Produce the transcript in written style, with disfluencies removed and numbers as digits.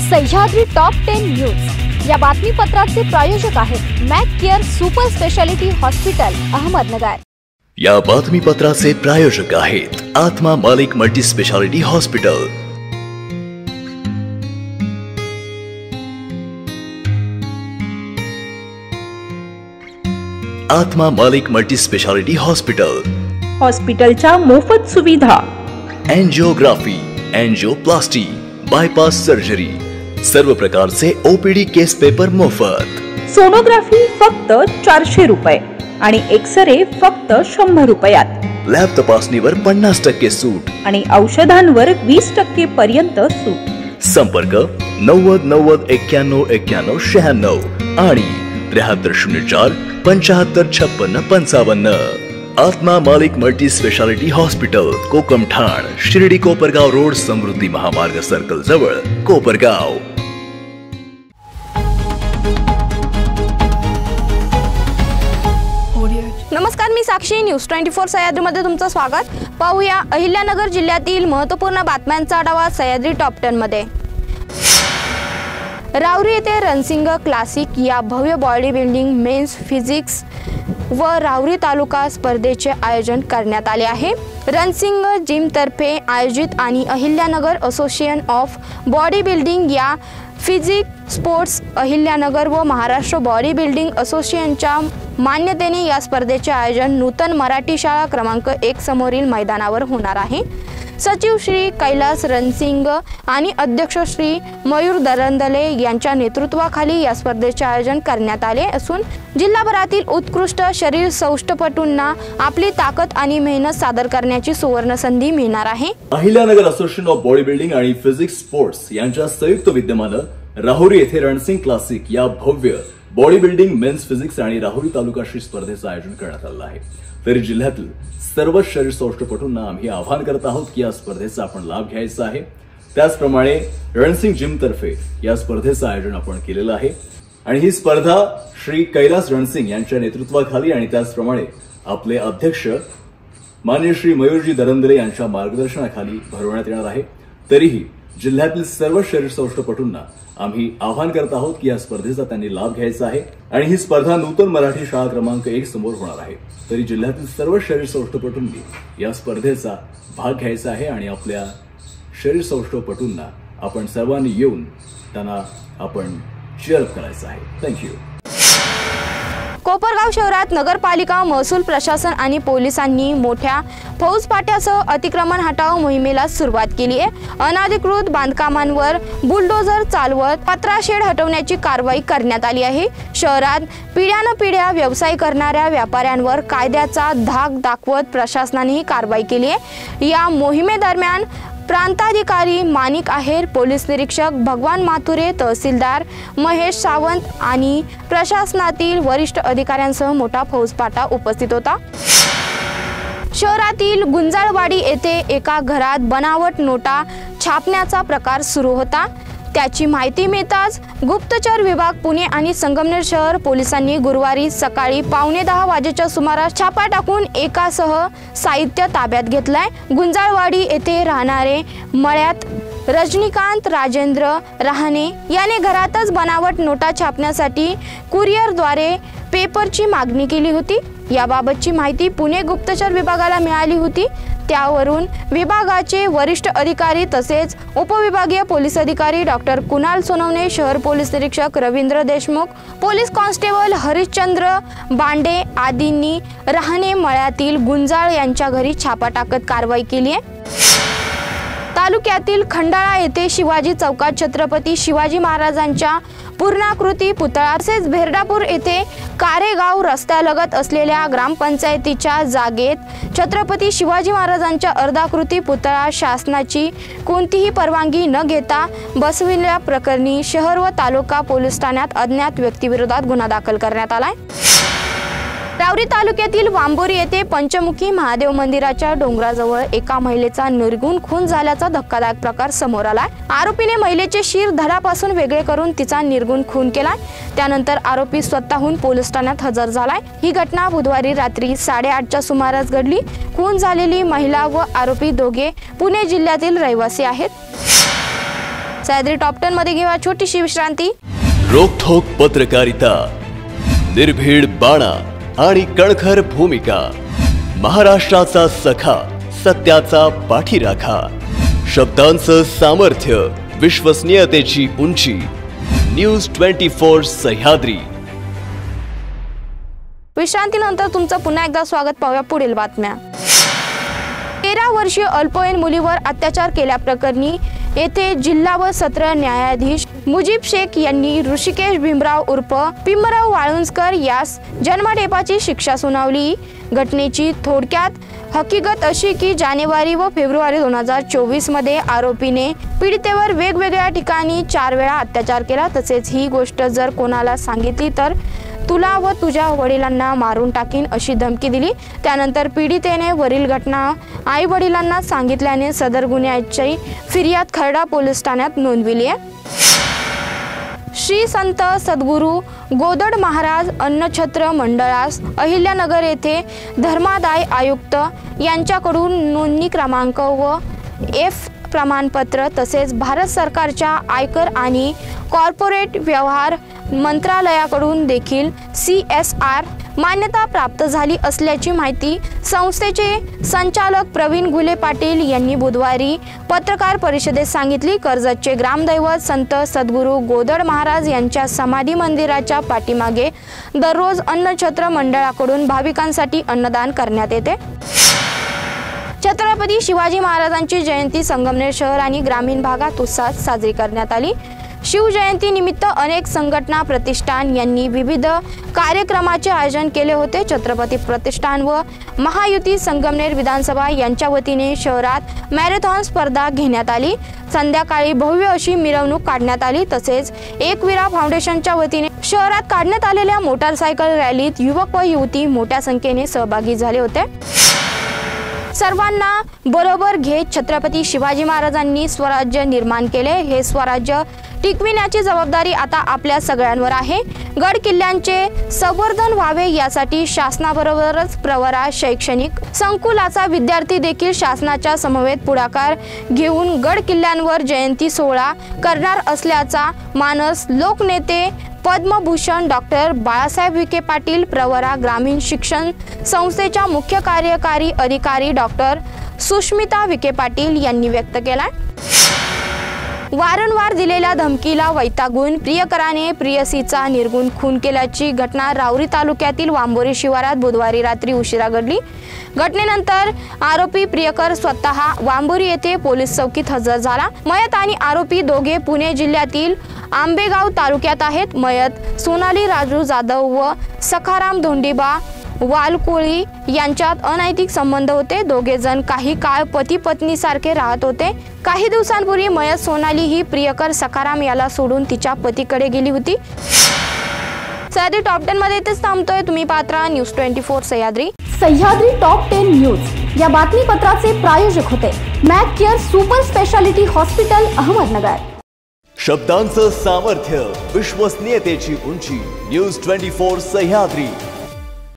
Sahyadri top 10 news या बातमीपत्राचे प्रायोजक आहेत Mac care super speciality hospital Ahmednagar. या बातमीपत्राचे प्रायोजक आहेत आत्मा मालिक मल्टी स्पेशालिटी हॉस्पिटल। आत्मा मालिक मल्टी स्पेशालिटी हॉस्पिटल। हॉस्पिटलच्या मोफत सुविधा, एंजियोग्राफी, एंजियोप्लास्टी, बायपास सर्जरी, सर्व प्रकारचे ओपीडी केस पेपर मोफत। सोनोग्राफी फक्त 400 रुपये आणि एक्सरे फक्त 100 रुपयात। लॅब तपासणीवर 50% सूट आणि औषधांवर 20% पर्यंत सूट। संपर्क 90 90 91 91 96 आणि 7304 75 56 55। आत्मा मालिक multi speciality hospital, Kokamthan, Shirdi Kopargaon road, Samruddhi महामार्ग सर्कल जवळ, कोपरगाव। नमस्कार, मी साक्षी, न्यूज 24 सह्याद्री मध्ये तुमचं स्वागत। पाहूया अहिल्यानगर जिल्ह्यातील महत्त्वपूर्ण बातम्यांचा आढावा सह्याद्री टॉप 10 मध्ये। राहुरी येथे रणसिंग क्लासिक या भव्य बॉडी बिल्डिंग मेन्स फिजिक्स व राहुरी तालुका स्पर्धेचे आयोजन करण्यात आले आहे। रणसिंग जिम तर्फे आयोजित आणि Ahilyanagar association of body building या फिजिक स्पोर्ट्स अहिल्यानगर व महाराष्ट्र बॉडी बिल्डिंग असोसिएशनच्या मान्यतेने या स्पर्धेचे आयोजन नूतन मराठी शाळा क्रमांक 1 समोरील मैदानावर होणार आहे। सचिव श्री कैलास रणसिंग आणि अध्यक्ष श्री मयूर दरंदले यांच्या नेतृत्वाखाली या स्पर्धेचे आयोजन करण्यात आले असून जिल्हाभरातील उत्कृष्ट शरीर सौष्ठवपटूंना आपली ताकद आणि मेहनत सादर करण्याची सुवर्ण संधी मिळणार आहे। Ahilyanagar association of body building आणि फिजिक्स स्पोर्ट्स यांच्या संयुक्त विद्यमाने राहुरी येथे रणसिंग क्लासिक या भव्य बॉडी बिल्डिंग मेन्स फिजिक्स आणि राहुरी तालुका स्पर्धेचे आयोजन करण्यात आले आहे। तरी जिल्ह्यातील सर्व शरीर सौष्ठवपटूंना आम्ही आवाहन करत आहोत की या स्पर्धेचा आपण लाभ घ्यायचा आहे। त्याचप्रमाणे रणसिंग जिम तर्फे या स्पर्धेचं आयोजन आपण केलेलं आहे आणि ही स्पर्धा श्री कैलास रणसिंग यांच्या नेतृत्वाखाली आणि त्याचप्रमाणे आपले अध्यक्ष माननीय श्री मयूरजी दरंदले यांच्या मार्गदर्शनाखाली भरवण्यात येणार आहे। तरीही जिल्ह्यातील सर्व शरीर सौष्ठवपटूंना आम्ही आवाहन करत आहोत की या स्पर्धेचा त्यांनी लाभ घ्यायचा आहे आणि ही स्पर्धा नूतन मराठी शाळा क्रमांक 1 समोर होणार आहे। तरी जिल्ह्यातील सर्व शरीर सौष्ठवपटूंनी या स्पर्धेचा भाग घ्यायचा आहे आणि आपल्या शरीर सौष्ठवपटूंना आपण सर्वांनी येऊन त्यांना आपण चीअरअप करायचं आहे। थँक्यू। कोपरगाव शहरात नगरपालिका, महसूल प्रशासन आणि पोलिसांनी मोठ्या फौजफाट्यासह अतिक्रमण हटाव मोहिमेला सुरुवात केली आहे। अनधिकृत बांधकामांवर बुलडोझर चालवत पत्राशेड हटवण्याची कारवाई करण्यात आली आहे। शहरात पिढ्यानपिढ्या व्यवसाय करणाऱ्या व्यापाऱ्यांवर कायद्याचा धाक दाखवत प्रशासनाने ही कारवाई केली आहे। या मोहिमेदरम्यान प्रांताधिकारी माणिक आहेर, पोलीस निरीक्षक भगवान माथुरे, तहसीलदार महेश सावंत आणि प्रशासनातील वरिष्ठ अधिकाऱ्यांसह मोठा फौजफाटा उपस्थित होता। शहरातील गुंजाळवाडी येथे एका घरात बनावट नोटा छापण्याचा प्रकार सुरू होता। त्याची माहिती मिळताच गुप्तचर विभाग पुणे आणि संगमनेर शहर पोलिसांनी गुरुवारी सकाळी 9:15 वाजेच्या सुमारास छापा टाकून एकासह साहित्य ताब्यात घेतलाय। गुंजाळवाडी येथे राहणारे मळ्यात रजनीकांत राजेंद्र रहाणे याने घरातच बनावट नोटा छापण्यासाठी कुरिअरद्वारे पेपरची मागणी केली होती। याबाबतची माहिती पुणे गुप्तचर विभागाला मिळाली होती। त्यावरून विभागाचे वरिष्ठ अधिकारी तसेच उपविभागीय पोलीस अधिकारी डॉक्टर कुणाल सोनवणे, शहर पोलीस निरीक्षक रवींद्र देशमुख, पोलीस कॉन्स्टेबल हरिश्चंद्र बांडे आदींनी रहाणे मळ्यातील गुंजाळ यांच्या घरी छापा टाकत कारवाई केली आहे। तालुक्यातील खंडाळा येथे शिवाजी चौकात छत्रपती शिवाजी महाराजांच्या पूर्णाकृती पुतळा तसेच भेरडापूर येथे कारेगाव रस्त्यालगत असलेल्या ग्रामपंचायतीच्या जागेत छत्रपती शिवाजी महाराजांच्या अर्धाकृती पुतळा शासनाची कोणतीही परवानगी न घेता बसविल्या प्रकरणी शहर व तालुका पोलीस ठाण्यात अज्ञात व्यक्तीविरोधात गुन्हा दाखल करण्यात आलाय। राहुरी तालुक्यातील वांबोरी येथे पंचमुखी महादेव मंदिराच्या डोंगराजवळ एका महिलेचा निर्गुण खून झाल्याचा धक्कादायक प्रकार समोर आलाय। आरोपीने महिलेचे शिर धडापासून वेगळे करून तिचा निर्गुण खून केलाय। त्यानंतर आरोपी स्वतःहून पोलीस ठाण्यात हजर झालाय। ही घटना बुधवारी रात्री 8:30च्या सुमारास घडली। खून झालेली महिला व आरोपी दोघे पुणे जिल्ह्यातील रहिवासी आहेत। सह्याद्री टॉप 10 मध्ये घेऊया छोटीशी विश्रांती. रोखोक पत्रकारिता, निर्भीड बाणा आणि कणखर भूमिका, महाराष्ट्राचा सखा, सत्याचा पाठीराखा, शब्दांचं सामर्थ्य, विश्वसनीयतेची उंची. न्यूज 24 सह्याद्री. विश्रांतीनंतर तुमचं पुन्हा एकदा स्वागत. पाहूया पुढील बातम्या. 13 वर्षीय अल्पवयीन मुलीवर अत्याचार केल्याप्रकरणी येथे जिल्हा व सत्र न्यायाधीश मुजीब शेख यांनी ऋषिकेश भीमराव उर्फ पिंपराव वाळुंजकर यास जन्मठेपाची शिक्षा सुनावली. घटनेची थोडक्यात हकीकत अशी की जानेवारी व फेब्रुवारी 2024 मध्ये आरोपीने पीडितेवर वेगवेगळ्या ठिकाणी 4 वेळा अत्याचार केला. तसेच ही गोष्ट जर कोणाला सांगितली तर तुला व तुझ्या वडिलांना मारून टाकीन अशी धमकी दिली. त्यानंतर पीडितेने वरील घटना आई वडिलांना सांगितल्याने सदर गुन्ह्याची फिर्याद खर्डा पोलीस ठाण्यात नोंदविली आहे. श्री संत सद्गुरू गोदड महाराज अन्नछत्र मंडळास अहिल्यानगर येथे धर्मादाय आयुक्त यांच्याकडून नोंदणी क्रमांक व एफ प्रमाणपत्र तसेच भारत सरकारच्या आयकर आणि कॉर्पोरेट व्यवहार मंत्रालयाकडून देखील CSR मान्यता प्राप्त झाली असल्याची माहिती संस्थेचे संचालक प्रवीण घुले पाटील यांनी बुधवारी पत्रकार परिषदेत सांगितली. कर्जतचे ग्रामदैवत संत सद्गुरू गोदड महाराज यांच्या समाधी मंदिराच्या पाठीमागे दररोज अन्नछत्र मंडळाकडून भाविकांसाठी अन्नदान करण्यात येते. छत्रपती शिवाजी महाराजांची जयंती संगमनेर शहर आणि ग्रामीण भागात उत्साहात साजरी करण्यात आली. शिवजयंती निमित्त अनेक संघटना प्रतिष्ठान यांनी विविध कार्यक्रमाचे आयोजन केले होते. छत्रपती प्रतिष्ठान व महायुती संगमनेर विधानसभा यांच्या वतीने शहरात मॅरेथॉन स्पर्धा घेण्यात आली. संध्याकाळी भव्य अशी मिरवणूक काढण्यात आली. तसेच एकविरा फाउंडेशनच्या वतीने शहरात काढण्यात आलेल्या मोटारसायकल रॅलीत युवक व युवती मोठ्या संख्येने सहभागी झाले होते. सर्वांना बरोबर घेत छत्रपती शिवाजी महाराजांनी स्वराज्य निर्माण केले. हे स्वराज्य टिकविण्याची जबाबदारी आता आपल्या सगळ्यांवर आहे. गड किल्ल्यांचे संवर्धन व्हावे यासाठी शासनाबरोबरच प्रवरा शैक्षणिक संकुलाचा विद्यार्थी देखील शासनाच्या समवेत पुढाकार घेऊन गड किल्ल्यांवर जयंती सोहळा करणार असल्याचा मानस लोकनेते पद्मभूषण डॉक्टर बाळासाहेब विखे पाटील, प्रवरा ग्रामीण शिक्षण संस्थेच्या मुख्य कार्यकारी अधिकारी डॉक्टर सुष्मिता विखे पाटील यांनी व्यक्त केला. वारंवार दिलेल्या धमकीला वैतागून प्रियकराने प्रियसीचा निर्गुण खून केल्याची घटना राऊरी तालुक्यातील वांबोरी शिवारात बुधवारी रात्री उशिरा घडली. घटनेनंतर आरोपी प्रियकर स्वतः वांबोरी येथे पोलीस चौकीत हजर झाला. मयत आणि आरोपी दोघे पुणे जिल्ह्यातील आंबेगाव तालुक्यात आहेत. मयत सोनाली राजू जाधव व सखाराम धोंडीबा वालकोळी यांच्यात अनैतिक संबंध होते. दोघे जण काही काळ पती पत्नी सारखे राहत होते. काही दिवसांपूर्वी मयत सोनाली ही प्रियकर सखाराम याला सोडून तिच्या पतीकडे गेली होती. सह्याद्री टॉप 10 मध्ये इथेच थांबतोय. तुम्ही पात्रा news 24 Sahyadri. Sahyadri top 10 news या बातमीपत्राचे प्रायोजक होते Mac care super speciality hospital Ahmednagar. शब्दांचं सामर्थ्य, विश्वसनीयतेची उंची. न्यूज 24 सह्याद्री.